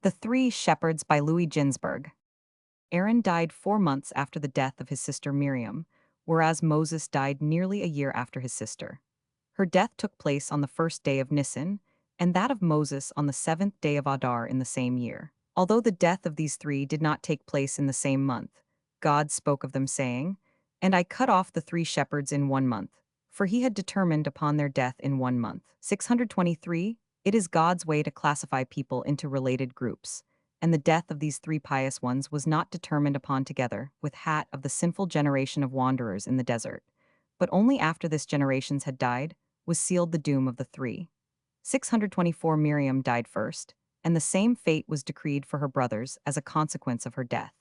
The Three Shepherds by Louis Ginzberg. Aaron died 4 months after the death of his sister Miriam, whereas Moses died nearly a year after his sister. Her death took place on the first day of Nisan, and that of Moses on the seventh day of Adar in the same year. Although the death of these three did not take place in the same month, God spoke of them, saying, "And I cut off the 3 shepherds in 1 month, for he had determined upon their death in 1 month." 623. It is God's way to classify people into related groups, and the death of these three pious ones was not determined upon together with hat of the sinful generation of wanderers in the desert, but only after this generations had died was sealed the doom of the three. 624. Miriam died first, and the same fate was decreed for her brothers as a consequence of her death.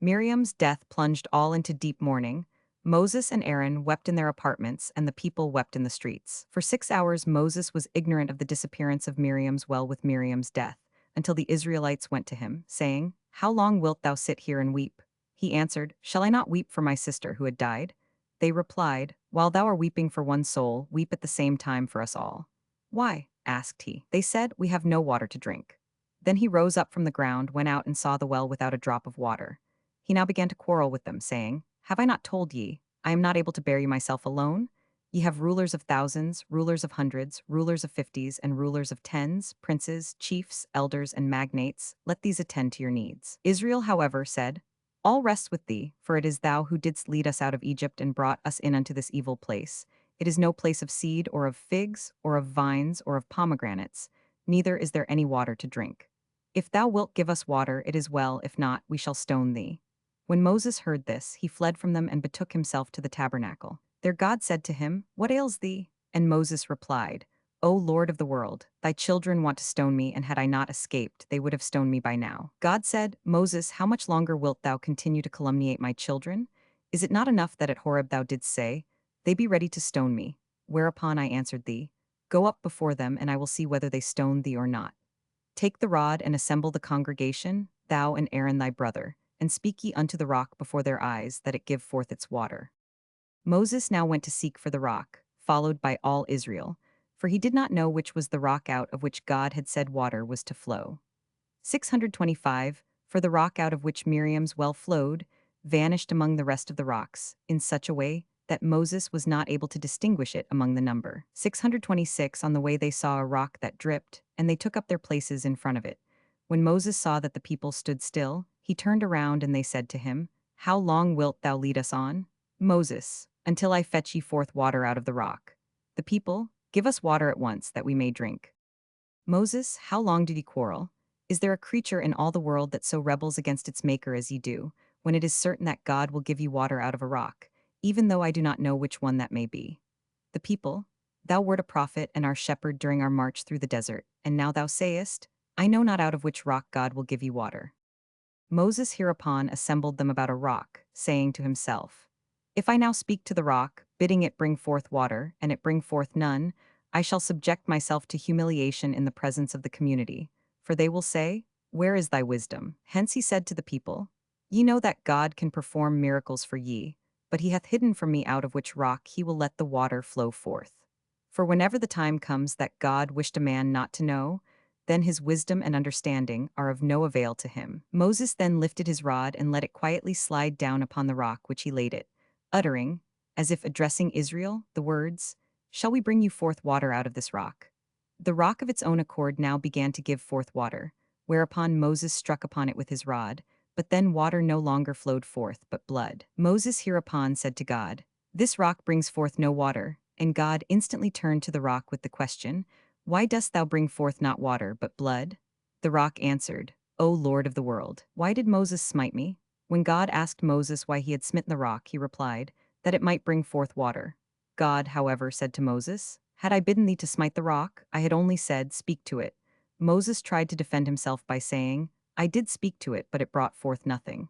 Miriam's death plunged all into deep mourning. Moses and Aaron wept in their apartments, and the people wept in the streets. For 6 hours Moses was ignorant of the disappearance of Miriam's well with Miriam's death, until the Israelites went to him, saying, "How long wilt thou sit here and weep?" He answered, "Shall I not weep for my sister who had died?" They replied, "While thou art weeping for one soul, weep at the same time for us all." "Why?" asked he. They said, "We have no water to drink." Then he rose up from the ground, went out and saw the well without a drop of water. He now began to quarrel with them, saying, "Have I not told ye, I am not able to bear you myself alone? Ye have rulers of thousands, rulers of hundreds, rulers of fifties, and rulers of tens, princes, chiefs, elders, and magnates. Let these attend to your needs." Israel, however, said, "All rests with thee, for it is thou who didst lead us out of Egypt and brought us in unto this evil place. It is no place of seed, or of figs, or of vines, or of pomegranates, neither is there any water to drink. If thou wilt give us water, it is well; if not, we shall stone thee." When Moses heard this, he fled from them and betook himself to the tabernacle. Their God said to him, "What ails thee?" And Moses replied, "O Lord of the world, thy children want to stone me, and had I not escaped, they would have stoned me by now." God said, "Moses, how much longer wilt thou continue to calumniate my children? Is it not enough that at Horeb thou didst say, 'They be ready to stone me'? Whereupon I answered thee, 'Go up before them, and I will see whether they stone thee or not.' Take the rod and assemble the congregation, thou and Aaron thy brother, and speak ye unto the rock before their eyes, that it give forth its water." Moses now went to seek for the rock, followed by all Israel, for he did not know which was the rock out of which God had said water was to flow. 625. For the rock out of which Miriam's well flowed vanished among the rest of the rocks, in such a way that Moses was not able to distinguish it among the number. 626. On the way they saw a rock that dripped, and they took up their places in front of it. When Moses saw that the people stood still, he turned around, and they said to him, "How long wilt thou lead us on?" Moses, "Until I fetch ye forth water out of the rock." The people, "Give us water at once, that we may drink." Moses, "How long did ye quarrel? Is there a creature in all the world that so rebels against its maker as ye do, when it is certain that God will give you water out of a rock, even though I do not know which one that may be?" The people, "Thou wert a prophet and our shepherd during our march through the desert, and now thou sayest, I know not out of which rock God will give you water." Moses hereupon assembled them about a rock, saying to himself, "If I now speak to the rock, bidding it bring forth water, and it bring forth none, I shall subject myself to humiliation in the presence of the community, for they will say, 'Where is thy wisdom?'" Hence he said to the people, "Ye know that God can perform miracles for ye, but he hath hidden from me out of which rock he will let the water flow forth. For whenever the time comes that God wished a man not to know, then his wisdom and understanding are of no avail to him." Moses then lifted his rod and let it quietly slide down upon the rock which he laid it, uttering, as if addressing Israel, the words, "Shall we bring you forth water out of this rock?" The rock of its own accord now began to give forth water, whereupon Moses struck upon it with his rod, but then water no longer flowed forth, but blood. Moses hereupon said to God, "This rock brings forth no water," and God instantly turned to the rock with the question, "Why dost thou bring forth not water, but blood?" The rock answered, "O Lord of the world, why did Moses smite me?" When God asked Moses why he had smitten the rock, he replied, "That it might bring forth water." God, however, said to Moses, "Had I bidden thee to smite the rock, I had only said, Speak to it." Moses tried to defend himself by saying, "I did speak to it, but it brought forth nothing."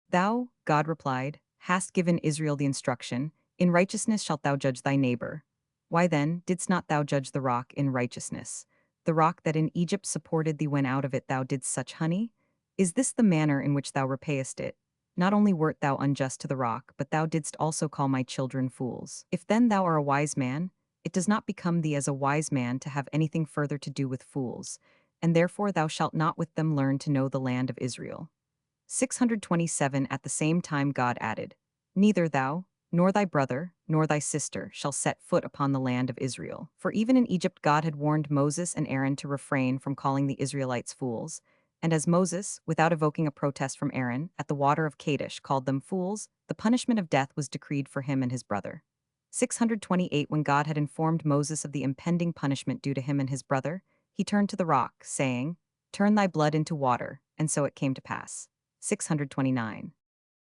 "Thou," God replied, "hast given Israel the instruction, In righteousness shalt thou judge thy neighbor. Why then didst not thou judge the rock in righteousness? The rock that in Egypt supported thee when out of it thou didst such honey? Is this the manner in which thou repayest it? Not only wert thou unjust to the rock, but thou didst also call my children fools. If then thou art a wise man, it does not become thee as a wise man to have anything further to do with fools. and therefore thou shalt not with them learn to know the land of Israel. 627 At the same time God added, Neither thou, nor thy brother, nor thy sister shall set foot upon the land of Israel. For even in Egypt God had warned Moses and Aaron to refrain from calling the Israelites fools, and as Moses, without evoking a protest from Aaron, at the water of Kadesh called them fools, the punishment of death was decreed for him and his brother. 628 When God had informed Moses of the impending punishment due to him and his brother, he turned to the rock, saying, Turn thy blood into water, and so it came to pass. 629.